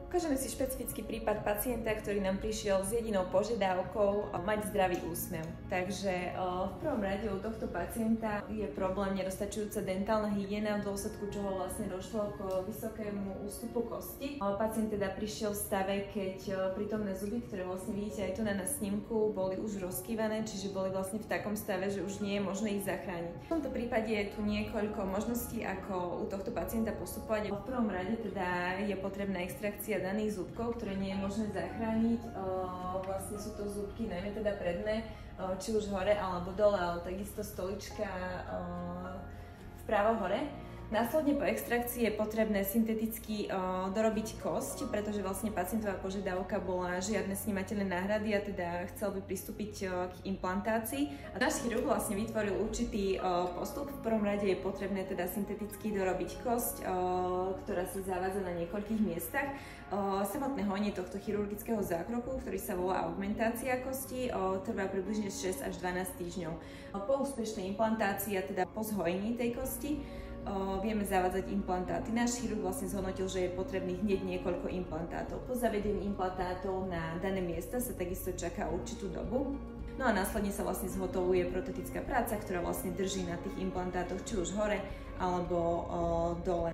Ukážeme si špecifický prípad pacienta, ktorý nám prišiel s jedinou požiadavkou mať zdravý úsmev. Takže v prvom rade u tohto pacienta je problém nedostačujúca dentálna hygiena, v dôsledku čoho vlastne došlo k vysokému ústupu kosti. Pacient teda prišiel v stave, keď prítomné zuby, ktoré vlastne vidíte aj tu na snímku, boli už rozkývané, čiže boli vlastne v takom stave, že už nie je možné ich zachrániť. V tomto prípade je tu niekoľko možností, ako u tohto pacienta postupovať. V prvom rade teda je potrebná extrakcia daných zúbkov, ktoré nie je možné zachrániť. Vlastne sú to zúbky, najmä teda predné, či už hore alebo dole, ale takisto stolička vpravo hore. Následne po extrakcii je potrebné synteticky dorobiť kosť, pretože vlastne pacientová požiadavka bola žiadne snímateľné náhrady a teda chcel by pristúpiť k implantácii. A náš chirurg vlastne vytvoril určitý postup. V prvom rade je potrebné teda synteticky dorobiť kosť, ktorá sa zavádza na niekoľkých miestach. Samotné hojenie tohto chirurgického zákroku, ktorý sa volá augmentácia kosti, trvá približne 6 až 12 týždňov. Po úspešnej implantácii a teda po zhojení tej kosti vieme zavádzať implantáty. Náš chirurg vlastne zhodnotil, že je potrebných hneď niekoľko implantátov. Po zavedení implantátov na dané miesta sa takisto čaká určitú dobu. No a následne sa vlastne zhotovuje protetická práca, ktorá vlastne drží na tých implantátoch či už hore alebo dole.